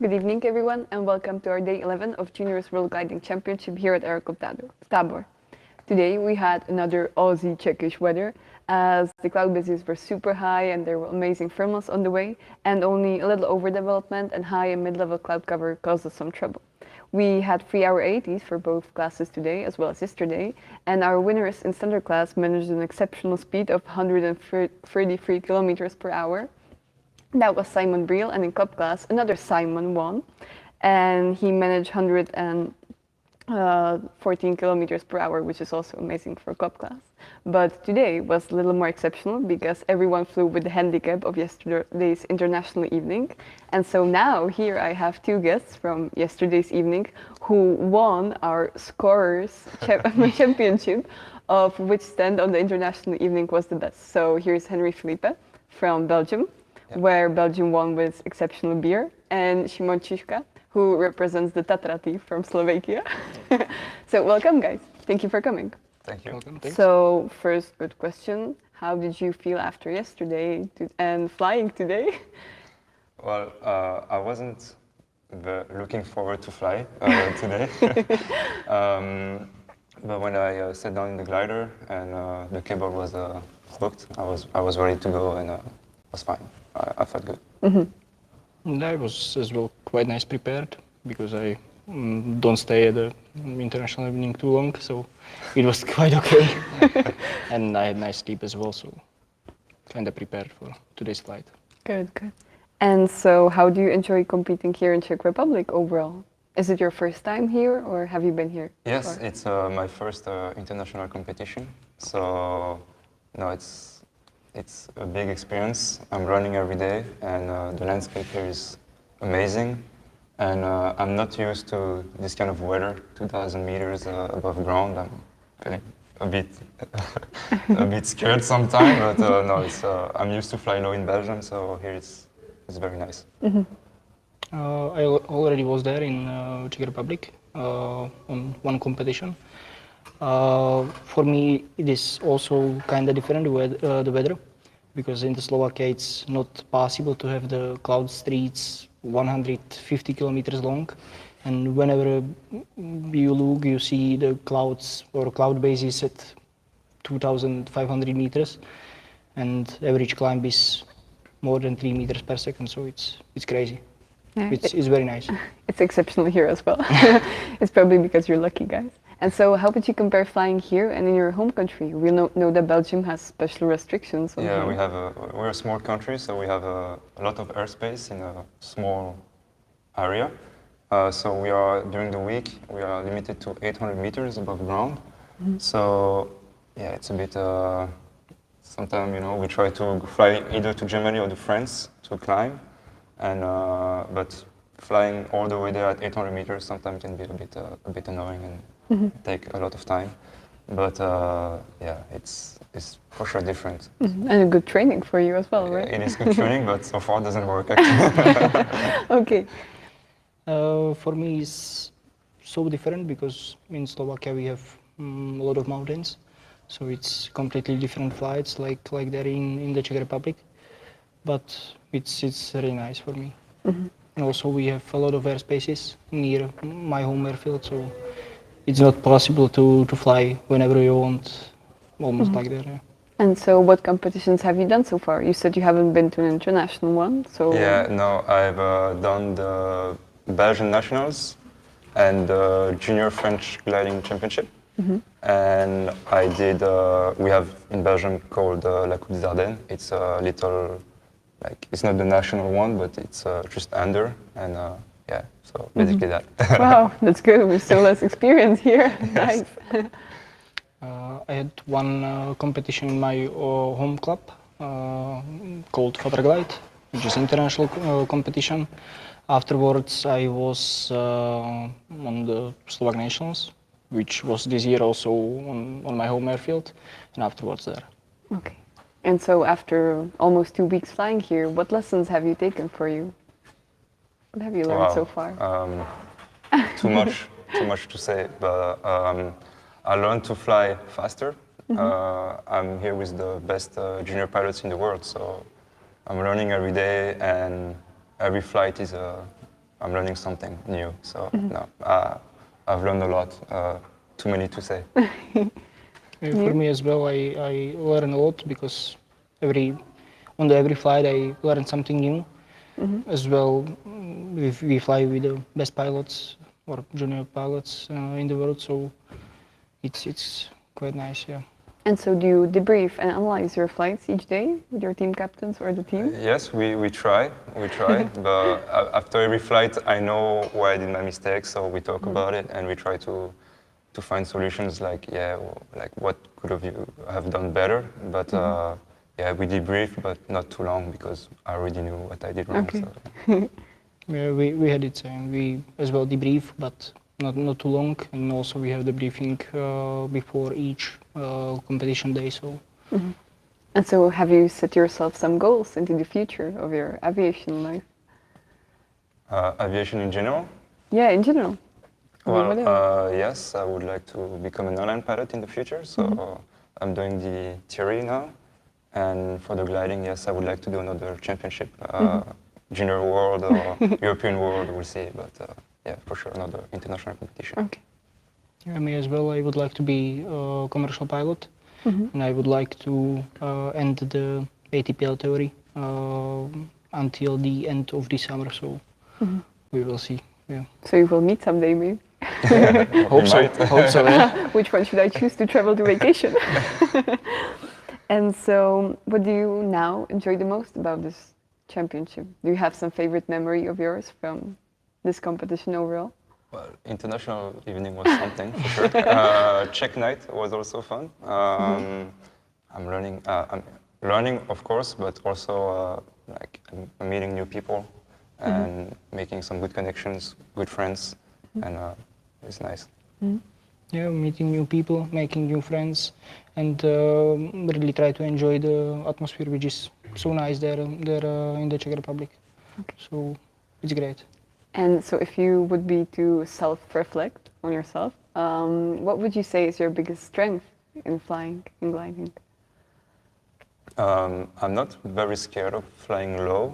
Good evening, everyone, and welcome to our day 11 of Juniors World Gliding Championship here at Airclub Tabor. Today we had another Aussie Czechish weather as the cloud bases were super high and there were amazing thermals on the way, and only a little overdevelopment and high and mid-level cloud cover caused us some trouble. We had 3-hour 80s for both classes today as well as yesterday, and our winners in standard class managed an exceptional speed of 133 kilometers per hour. That was Simon Briel, and in cup class, another Simon won, and he managed 114 kilometers per hour, which is also amazing for cup class. But today was a little more exceptional because everyone flew with the handicap of yesterday's international evening. And so now here I have two guests from yesterday's evening who won our scorers championship of which stand on the international evening was the best. So here's Henry Felipe from Belgium. Yep. Where Belgium won with exceptional beer, and Šimon Čižka, who represents the Tatra team from Slovakia. So welcome, guys. Thank you for coming. Thank you. Welcome. Thanks. So first, good question. How did you feel after yesterday and flying today? Well, I wasn't looking forward to fly today. But when I sat down in the glider and the cable was hooked, I was ready to go and was fine. I felt good. And I was as well quite nice prepared because I don't stay at the international evening too long, so it was quite okay. And I had nice sleep as well, so kind of prepared for today's flight. Good, good. And so how do you enjoy competing here in Czech Republic overall? Is it your first time here or have you been here Yes, before? it's my first international competition. So, no, it's a big experience. I'm running every day, and the landscape here is amazing. And I'm not used to this kind of weather, 2,000 meters above ground. I'm feeling a bit scared sometimes, but no, I'm used to fly low in Belgium, so here it's very nice. I already was there in Czech Republic on one competition. For me, it is also kind of different the weather, because in the Slovakia it's not possible to have the cloud streets 150 kilometers long, and whenever you look, you see the clouds or cloud bases at 2,500 meters, and average climb is more than 3 meters per second, so it's crazy. Yeah, It's very nice. It's exceptional here as well. It's probably because you're lucky, guys. And so how would you compare flying here and in your home country? We know that Belgium has special restrictions on Yeah, here. we're a small country, so we have a lot of airspace in a small area. So during the week, we are limited to 800 meters above ground. So yeah, it's a bit, sometimes, we try to fly either to Germany or to France to climb. And but flying all the way there at 800 meters sometimes can be a bit annoying and take a lot of time. But yeah, it's for sure different. And a good training for you as well, right? It is good training, but so far it doesn't work actually. Okay. For me, it's so different because in Slovakia we have a lot of mountains, so it's completely different flights like there in the Czech Republic. But it's really nice for me. And also we have a lot of airspaces near my home airfield, so it's not possible to fly whenever you want, almost like there. Yeah. And so what competitions have you done so far? You said you haven't been to an international one, so... Yeah, no, I've done the Belgian Nationals and the Junior French Gliding Championship. And I did, we have in Belgium called La Coupe des Ardennes. It's a little, it's not the national one, but it's just under, and yeah, so basically that. Wow, that's good. We're still less experienced here. Nice. I had one competition in my home club called Glide, which is international competition. Afterwards, I was on the Slovak Nationals, which was this year also on my home airfield, and afterwards there. Okay. And so after almost 2 weeks flying here, what lessons have you taken for you? What have you learned so far? Too much to say, but I learned to fly faster. I'm here with the best junior pilots in the world, so I'm learning every day, and every flight is a I'm learning something new. So no, I've learned a lot. Too many to say. For me as well, I learn a lot because on every flight I learn something new. As well, we fly with the best pilots or junior pilots in the world, so it's quite nice, yeah. And so do you debrief and analyze your flights each day with your team captains or the team? Yes, we try, but after every flight, I know where I did my mistakes, so we talk about it and we try to find solutions. Like, yeah, like what could have done better, but yeah, we debrief, but not too long because I already knew what I did wrong. Okay. So. Yeah, we had it same. We as well debrief, but not too long, and also we have the briefing before each competition day. So. And so have you set yourself some goals into the future of your aviation life? Aviation in general? Yeah, in general. I mean, whatever. Well, yes, I would like to become an airline pilot in the future. So I'm doing the theory now, and for the gliding, yes, I would like to do another championship, junior world or European world. We'll see, but yeah, for sure another international competition. Okay. Yeah, me as well. I would like to be a commercial pilot, and I would like to end the ATPL theory until the end of this summer. So we will see. Yeah. So you will meet someday, maybe. Hope so. Hope so. Yeah. Which one should I choose to travel to vacation? And so, what do you now enjoy the most about this championship? Do you have some favorite memory of yours from this competition overall? Well, international evening was something for sure. Czech night was also fun. I'm learning, of course, but also like I'm meeting new people and making some good connections, good friends, and it's nice. Yeah, meeting new people, making new friends, and really try to enjoy the atmosphere, which is so nice there in the Czech Republic. Okay. So it's great. And so, if you would be to self-reflect on yourself, what would you say is your biggest strength in flying, in gliding? I'm not very scared of flying low,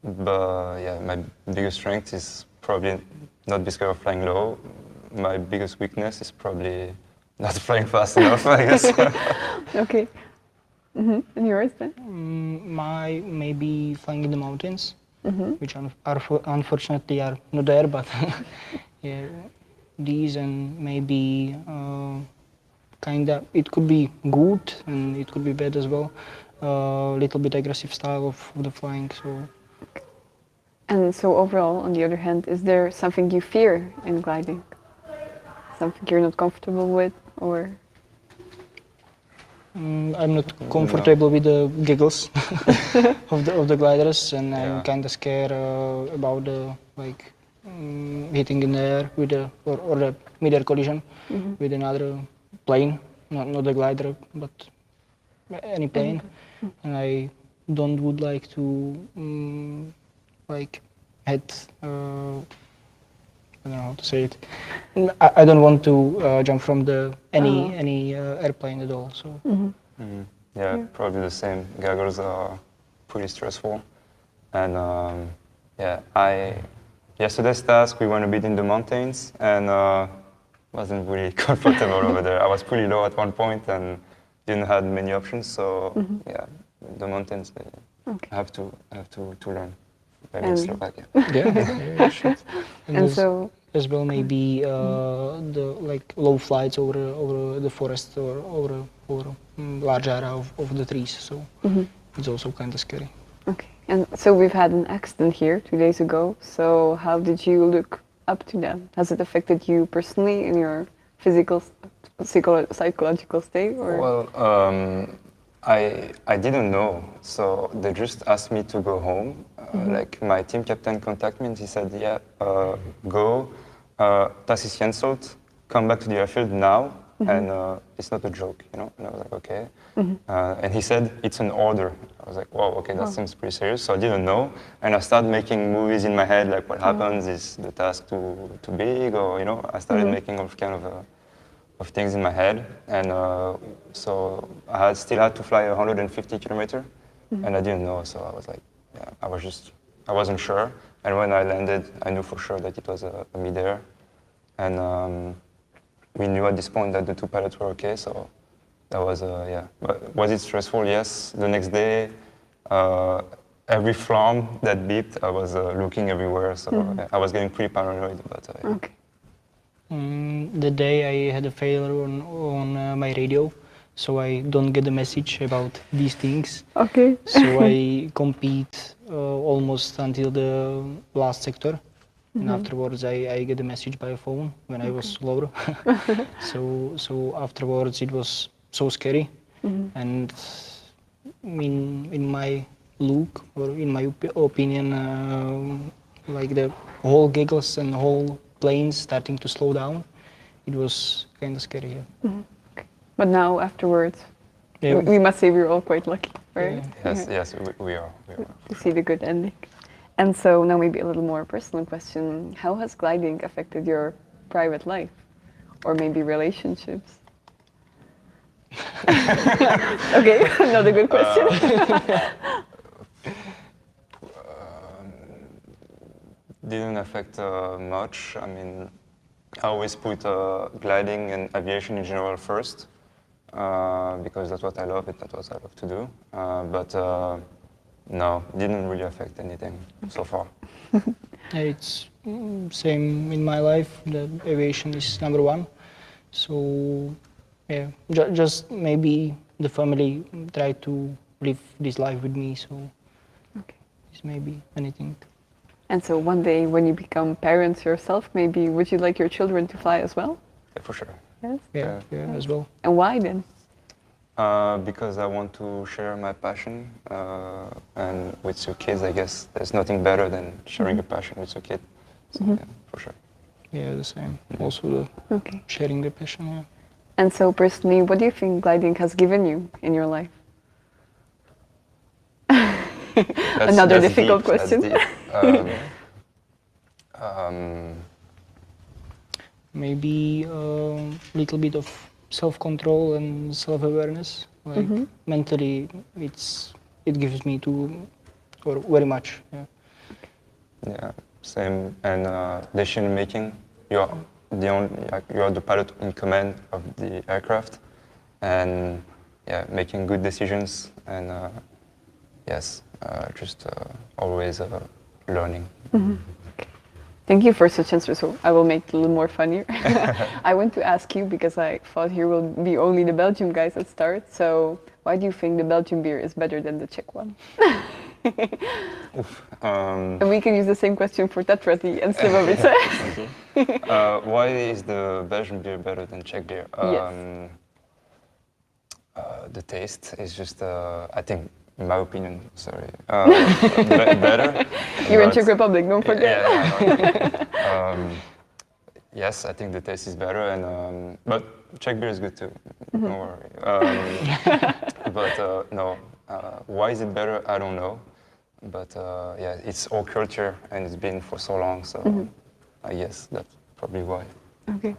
but yeah, my biggest strength is probably not be scared of flying low. My biggest weakness is probably not flying fast enough, I guess. Okay. And yours then? My maybe flying in the mountains, which unfortunately are not there, but yeah, these and maybe kinda it could be good and it could be bad as well. Little bit aggressive style of the flying. So. And so overall, on the other hand, is there something you fear in gliding? Something you're not comfortable with, or? I'm not comfortable with the giggles of the gliders, and I'm kind of scared about the hitting in the air with or the mid-air collision with another plane, not the glider, but any plane, and I would like to had I don't know how to say it. I don't want to jump from any airplane at all. So. Yeah, probably the same. Goggles are pretty stressful, and yeah, yesterday's task we went a bit in the mountains and wasn't really comfortable over there. I was pretty low at one point and didn't have many options. So yeah, the mountains. I have to learn. Maybe in Slovakia. Yeah, sure. And so as well maybe the low flights over the forest or over large area of the trees. So it's also kind of scary. Okay. And so we've had an accident here 2 days ago. So how did you look up to that? Has it affected you personally in your physical, psychological state? Or? Well, I didn't know, so they just asked me to go home. Like my team captain contacted me and he said, yeah, go, task is cancelled, come back to the airfield now, and it's not a joke, you know? And I was like, okay. And he said, it's an order. I was like, wow, okay, that seems pretty serious. So I didn't know, and I started making movies in my head, like what happens, is the task too big, or, you know, I started making all kind of things in my head, and so I still had to fly 150 kilometers, and I didn't know, so I was like, yeah, I was just I wasn't sure. And when I landed, I knew for sure that it was a mid-air. And we knew at this point that the two pilots were okay, so that was, yeah. But was it stressful? Yes. The next day, every flamme that beeped, I was looking everywhere, so I was getting pretty paranoid. But yeah. Okay. The day I had a failure on my radio, so I don't get the message about these things. Okay. So I compete almost until the last sector, and afterwards I get a message by phone when I was lower. so afterwards it was so scary, and in my look or in my opinion, like the whole giggles and whole planes starting to slow down, it was kind of scary. Yeah. Okay. But now afterwards, Yeah. we must say we're all quite lucky, right? Yes, yes, we are. To see the good ending. And so now maybe a little more personal question. How has gliding affected your private life? Or maybe relationships? Okay, another good question. Didn't affect much. I mean, I always put gliding and aviation in general first because that's what I love. That's what I love to do. But no, didn't really affect anything so far. Yeah, it's same in my life. The aviation is number one. So yeah, just maybe the family try to live this life with me. So Okay. it's maybe anything. And so one day when you become parents yourself, maybe would you like your children to fly as well? Yeah, for sure. Yes. Yeah, as well. And why then? Because I want to share my passion, and with your kids, I guess there's nothing better than sharing your passion with your kid. So yeah, for sure. Yeah, the same. Also the Okay. sharing the passion. Yeah. And so personally, what do you think gliding has given you in your life? Another difficult deep, question. That's deep. Maybe a little bit of self-control and self-awareness. Like mentally, it gives me or very much. Yeah. Yeah, same. And decision making. You're you're the pilot in command of the aircraft, and yeah, making good decisions. And yes, just always learning. Thank you for such answers. So I will make it a little more funnier. I want to ask you because I thought here will be only the Belgium guys that start. So why do you think the Belgian beer is better than the Czech one? And we can use the same question for Tatrati and Slivovice. Why is the Belgian beer better than Czech beer? Yes. The taste is just, I think, in my opinion, sorry, better. You're in but- Czech Republic, don't forget. Yes, I think the taste is better, and but Czech beer is good too. Don't worry. But no, why is it better? I don't know. But yeah, it's all culture, and it's been for so long. So I guess that's probably why. Okay.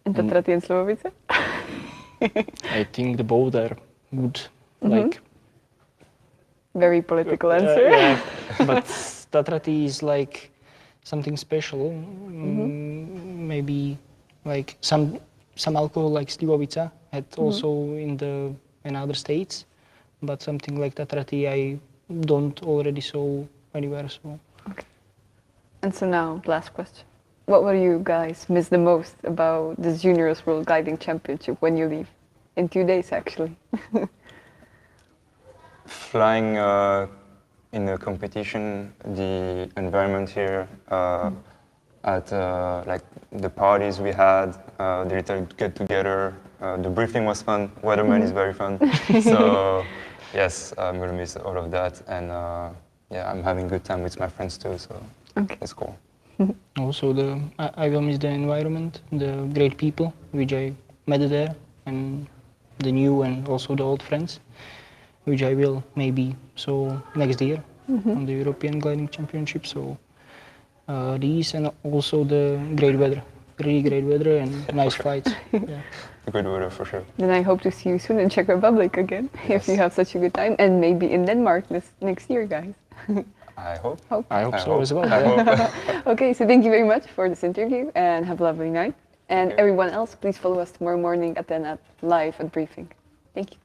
And Tatrati and Slivovice? I think the both are good. Like Very political answer. yeah, but Tatrati is like something special. Maybe like some alcohol like Slivovica had also in other states, but something like Tatrati I don't already saw anywhere. So Okay. And so now, last question. What will you guys miss the most about this Juniors World Guiding Championship when you leave? In 2 days, actually. Flying in a competition, the environment here, at like the parties we had, the little get together, the briefing was fun. Weatherman is very fun. So yes, I'm gonna miss all of that, and yeah, I'm having good time with my friends too. So Okay. that's cool. also I will miss the environment, the great people which I met there, and the new and also the old friends, which I will maybe so next year on the European Gliding Championship. So these and also the great weather, really great weather and nice flights. Yeah. Good weather for sure. Then I hope to see you soon in Czech Republic again, if you have such a good time, and maybe in Denmark next year, guys. I hope. I hope I so hope. as well. I yeah. hope. Okay, so thank you very much for this interview and have a lovely night. And you. everyone else, please follow us tomorrow morning at 10 at live at briefing. Thank you.